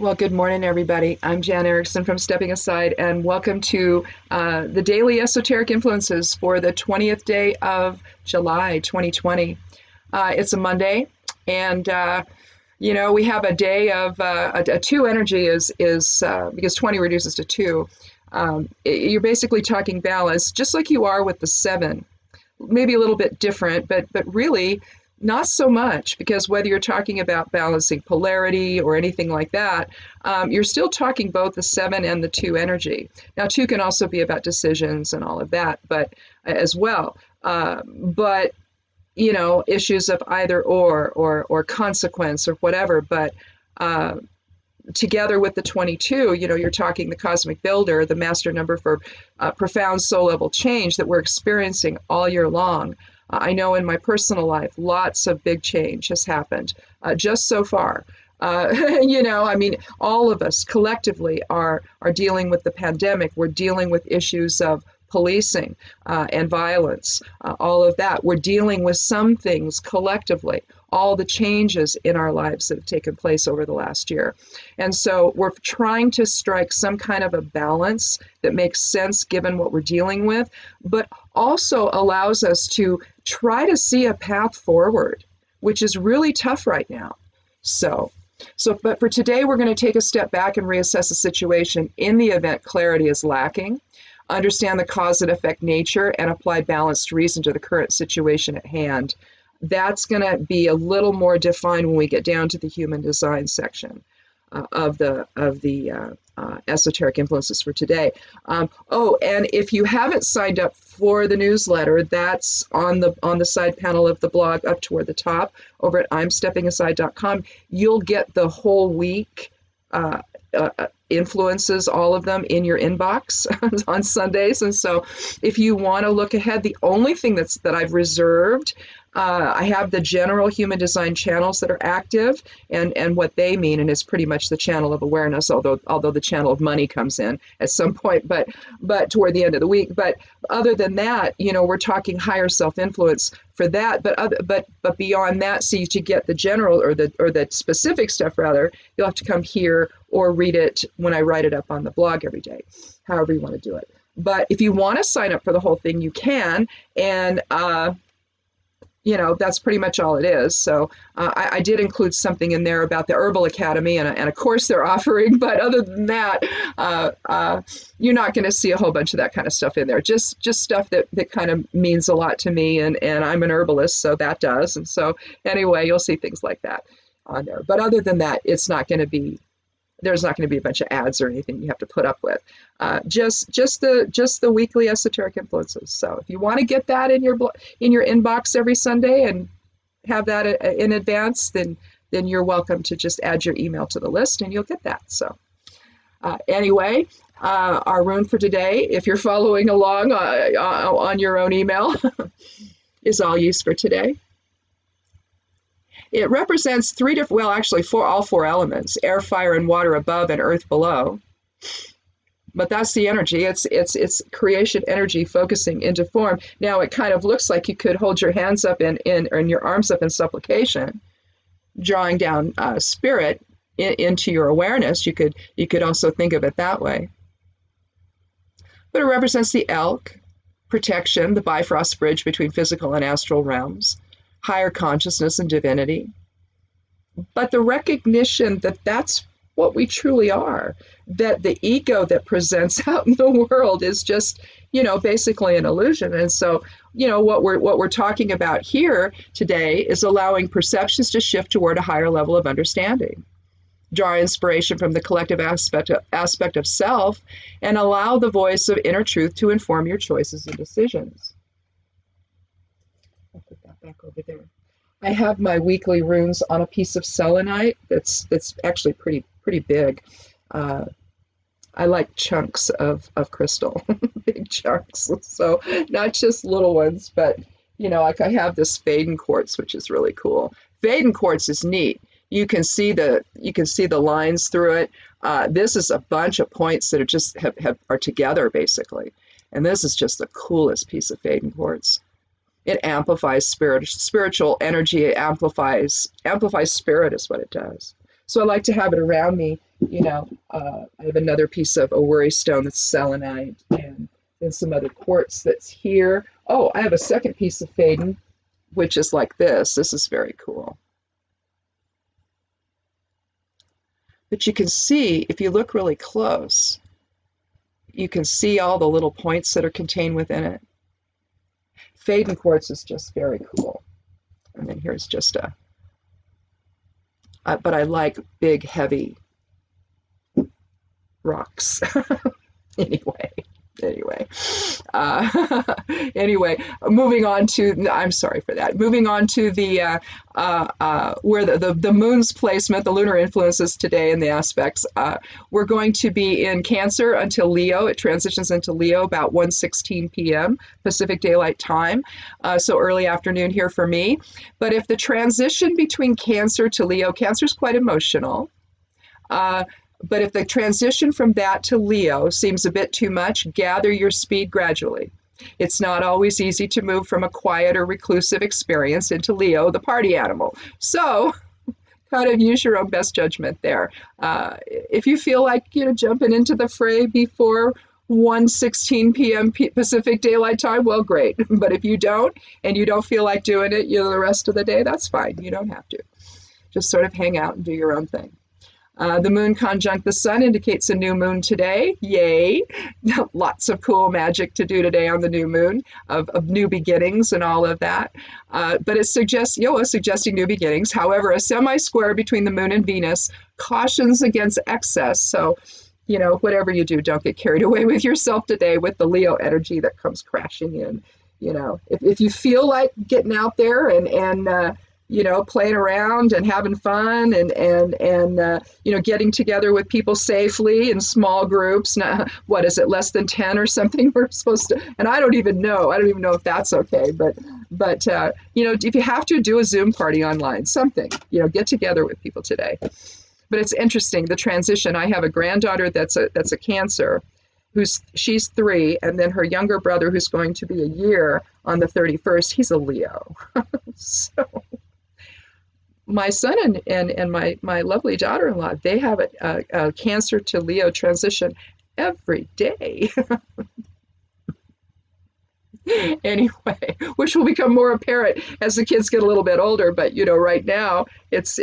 Well, good morning, everybody. I'm Jan Erickson from Stepping Aside, and welcome to the Daily Esoteric Influences for the 20th day of July 2020. It's a Monday, and we have a day of a two energy is because 20 reduces to two. You're basically talking balance, just like you are with the seven. Maybe a little bit different, but really not so much, because whether you're talking about balancing polarity or anything like that, you're still talking both the seven and the two energy. Now, two can also be about decisions and all of that, but as well. But issues of either or consequence or whatever. But together with the 22, you're talking the cosmic builder, the master number for profound soul level change that we're experiencing all year long. I know in my personal life, lots of big change has happened just so far. All of us collectively are dealing with the pandemic. We're dealing with issues of policing and violence, all of that. We're dealing with some things collectively, all the changes in our lives that have taken place over the last year. And so we're trying to strike some kind of a balance that makes sense given what we're dealing with, but also allows us to try to see a path forward, which is really tough right now. But for today, we're going to take a step back and reassess the situation in the event clarity is lacking, understand the cause and effect nature, and apply balanced reason to the current situation at hand. That's going to be a little more defined when we get down to the human design section of the esoteric influences for today. And if you haven't signed up for the newsletter, that's on the side panel of the blog up toward the top over at imsteppingaside.com. You'll get the whole week influences, all of them, in your inbox on Sundays. And so if you want to look ahead, the only thing that I've reserved, I have the general human design channels that are active, and what they mean, and it's pretty much the channel of awareness, although the channel of money comes in at some point, but toward the end of the week. But other than that, we're talking higher self-influence for that. But beyond that, so to get the general or the specific stuff, rather, you'll have to come here or read it when I write it up on the blog every day, however you want to do it. But if you want to sign up for the whole thing, you can, and that's pretty much all it is. So I did include something in there about the Herbal Academy and a course they're offering. But other than that, you're not going to see a whole bunch of that kind of stuff in there. Just stuff that kind of means a lot to me. And I'm an herbalist, so that does. And so anyway, you'll see things like that on there. But other than that, there's not going to be a bunch of ads or anything you have to put up with. Just the weekly esoteric influences. So if you want to get that in your inbox every Sunday and have that in advance, then you're welcome to just add your email to the list and you'll get that. So anyway, our rune for today, if you're following along on your own email, is all used for today. It represents all four elements: air, fire, and water above, and earth below. But that's the energy. It's creation energy focusing into form. Now it kind of looks like you could hold your hands up and your arms up in supplication, drawing down spirit into your awareness. You could also think of it that way. But it represents the elk, protection, the Bifrost bridge between physical and astral realms, higher consciousness and divinity, but the recognition that that's what we truly are, that the ego that presents out in the world is just, basically an illusion. And so, what we're talking about here today is allowing perceptions to shift toward a higher level of understanding, draw inspiration from the collective aspect of self, and allow the voice of inner truth to inform your choices and decisions. I'll put that back over there. I have my weekly runes on a piece of selenite that's actually pretty big. I like chunks of crystal, big chunks. So not just little ones, but like I have this Faden quartz, which is really cool. Faden quartz is neat. You can see the lines through it. This is a bunch of points that are just are together basically, and this is just the coolest piece of Faden quartz. It amplifies spiritual energy. It amplifies spirit is what it does. So I like to have it around me. I have another piece of a worry stone that's selenite, and then some other quartz that's here. Oh, I have a second piece of faden, which is like this. This is very cool. But you can see, if you look really close, you can see all the little points that are contained within it. Faden quartz is just very cool. And then here's just but I like big, heavy rocks. anyway, anyway, moving on to, I'm sorry for that. Moving on to the where the moon's placement, the lunar influences today and the aspects. We're going to be in Cancer until Leo. It transitions into Leo about 1:16 p.m. Pacific Daylight Time, so early afternoon here for me. But if the transition between Cancer to Leo, Cancer is quite emotional. But if the transition from that to Leo seems a bit too much, gather your speed gradually. It's not always easy to move from a quiet or reclusive experience into Leo, the party animal. So kind of use your own best judgment there. If you feel like jumping into the fray before 1:16 p.m. Pacific Daylight Time, well, great. But if you don't, and you don't feel like doing it the rest of the day, that's fine. You don't have to. Just sort of hang out and do your own thing. The moon conjunct the sun indicates a new moon today. Yay! Lots of cool magic to do today on the new moon of new beginnings and all of that. But it suggests, suggesting new beginnings. However, a semi-square between the moon and Venus cautions against excess. So, whatever you do, don't get carried away with yourself today with the Leo energy that comes crashing in. If you feel like getting out there and playing around and having fun and getting together with people safely in small groups. Now, what is it, less than 10 or something we're supposed to, and I don't even know if that's okay, but if you have to, do a Zoom party online, something, get together with people today. But it's interesting, the transition. I have a granddaughter that's a Cancer, she's 3, and then her younger brother, who's going to be a year on the 31st, he's a Leo. So my son and my lovely daughter-in-law, they have a Cancer to Leo transition every day. Anyway, which will become more apparent as the kids get a little bit older. But right now it's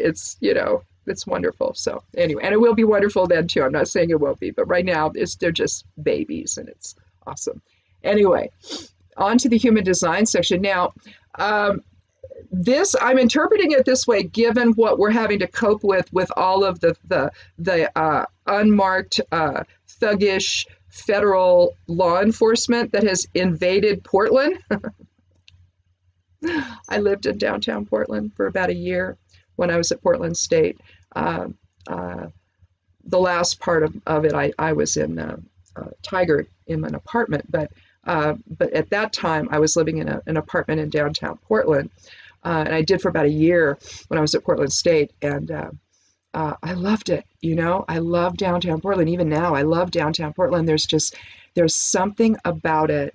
wonderful. So anyway, and it will be wonderful then too. I'm not saying it won't be, but right now they're just babies, and it's awesome. Anyway, on to the human design section now. This, I'm interpreting it this way, given what we're having to cope with all of the unmarked, thuggish federal law enforcement that has invaded Portland. I lived in downtown Portland for about a year when I was at Portland State. The last part of it, I was in Tigard in an apartment, but at that time I was living in an apartment in downtown Portland. And I did for about a year when I was at Portland State, and I loved it. I love downtown Portland. Even now, I love downtown Portland. There's something about it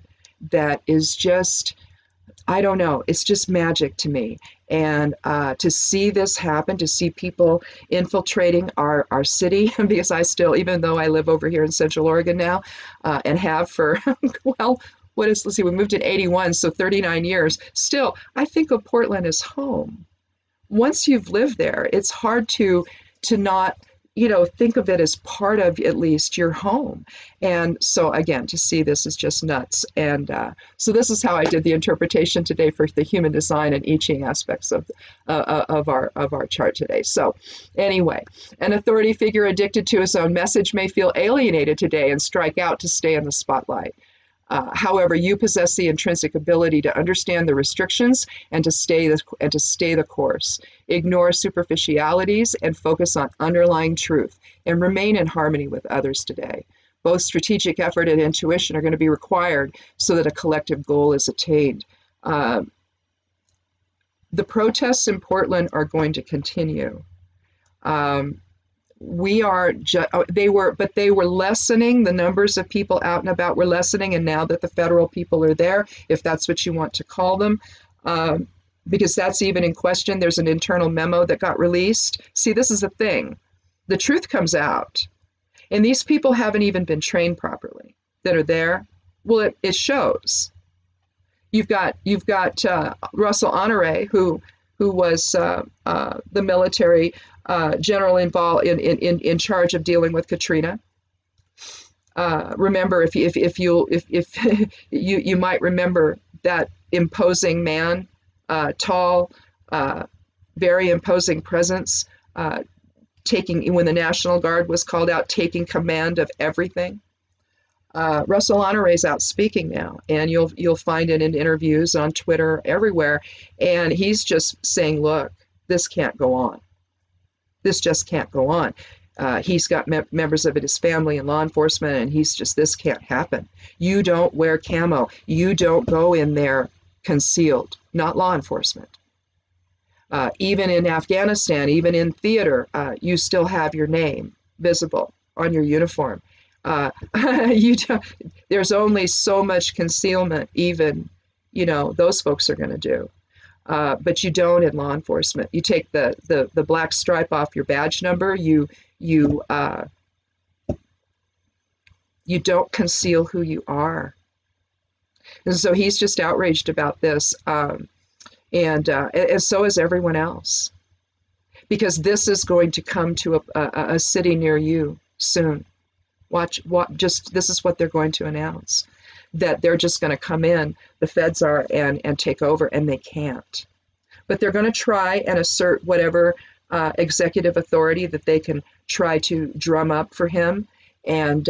that is just, I don't know, it's just magic to me. And to see this happen, to see people infiltrating our city, because I still, even though I live over here in Central Oregon now, and have for, well, let's see, we moved in 81, so 39 years. Still, I think of Portland as home. Once you've lived there, it's hard to not, think of it as part of at least your home. And so again, to see this is just nuts. And so this is how I did the interpretation today for the human design and I Ching aspects of our chart today. So anyway, an authority figure addicted to his own message may feel alienated today and strike out to stay in the spotlight. However, you possess the intrinsic ability to understand the restrictions and to stay the course. Ignore superficialities and focus on underlying truth and remain in harmony with others today. Both strategic effort and intuition are going to be required so that a collective goal is attained. The protests in Portland are going to continue. They were lessening. The numbers of people out and about were lessening, and now that the federal people are there, if that's what you want to call them, because that's even in question. There's an internal memo that got released. See, this is a thing. The truth comes out. And these people haven't even been trained properly that are there. Well, it shows. You've got Russell Honore, who was the military general involved in charge of dealing with Katrina. Remember, if you might remember that imposing man, tall, very imposing presence, taking, when the National Guard was called out, taking command of everything. Russell Honore is out speaking now, and you'll find it in interviews on Twitter, everywhere, and he's just saying, look, this can't go on. This just can't go on. He's got members of his family in law enforcement, and he's just, this can't happen. You don't wear camo. You don't go in there concealed, not law enforcement. Even in Afghanistan, even in theater, you still have your name visible on your uniform. There's only so much concealment even, those folks are going to do. But you don't in law enforcement. You take the black stripe off your badge number. You don't conceal who you are. And so he's just outraged about this. And so is everyone else. Because this is going to come to a city near you soon. Watch, this is what they're going to announce, that they're just going to come in, the feds are, and take over, and they can't. But they're going to try and assert whatever executive authority that they can try to drum up for him, and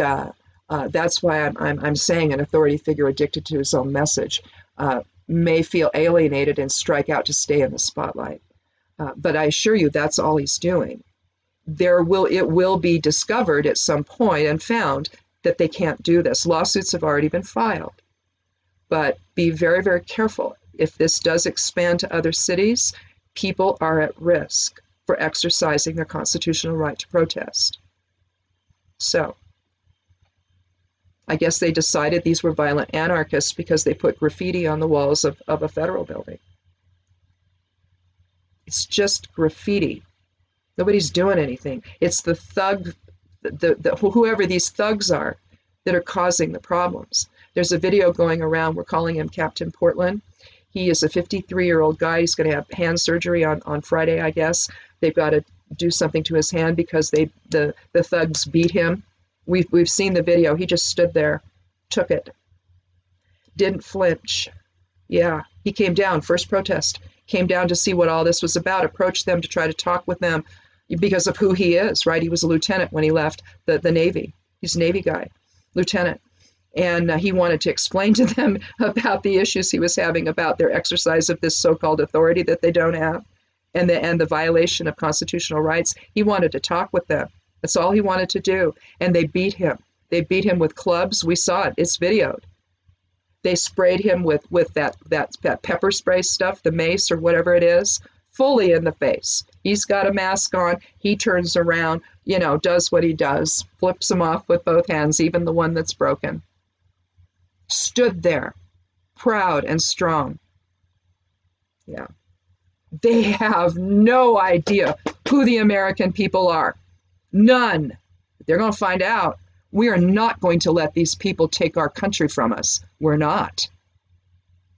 that's why I'm saying an authority figure addicted to his own message may feel alienated and strike out to stay in the spotlight. But I assure you, that's all he's doing. It will be discovered at some point and found that they can't do this. Lawsuits have already been filed. But be very, very careful. If this does expand to other cities, people are at risk for exercising their constitutional right to protest. So, I guess they decided these were violent anarchists because they put graffiti on the walls of a federal building. It's just graffiti. Nobody's doing anything. It's the thug, whoever these thugs are, that are causing the problems. There's a video going around. We're calling him Captain Portland. He is a 53-year-old guy. He's going to have hand surgery on Friday, I guess. They've got to do something to his hand because the thugs beat him. We've seen the video. He just stood there, took it, didn't flinch. Yeah, he came down, first protest, came down to see what all this was about, approached them to try to talk with them because of who he is, right? He was a lieutenant when he left the Navy. He's a Navy guy, lieutenant. And he wanted to explain to them about the issues he was having about their exercise of this so-called authority that they don't have, and the violation of constitutional rights. He wanted to talk with them. That's all he wanted to do. And they beat him. They beat him with clubs. We saw it. It's videoed. They sprayed him with that pepper spray stuff, the mace or whatever it is, fully in the face. He's got a mask on. He turns around, does what he does, flips him off with both hands, even the one that's broken. Stood there, proud and strong. Yeah. They have no idea who the American people are. None. They're going to find out. We are not going to let these people take our country from us. We're not.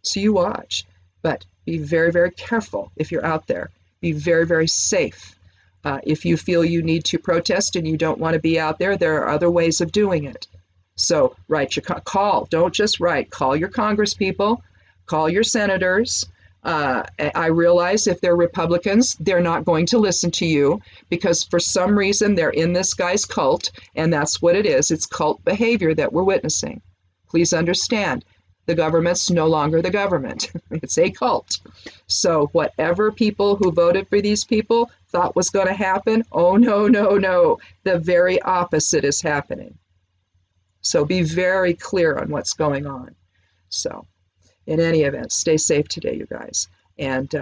So you watch. But be very, very careful if you're out there. Be very, very safe. If you feel you need to protest and you don't want to be out there, there are other ways of doing it. So write your call. Don't just write. Call your congresspeople. Call your senators. I realize if they're Republicans, they're not going to listen to you because for some reason they're in this guy's cult, and that's what it is. It's cult behavior that we're witnessing. Please understand, the government's no longer the government. It's a cult. So whatever people who voted for these people thought was going to happen, oh, no, no, no. The very opposite is happening. So be very clear on what's going on. So in any event, stay safe today, you guys. And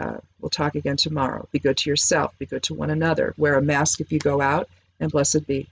we'll talk again tomorrow. Be good to yourself. Be good to one another. Wear a mask if you go out. And blessed be.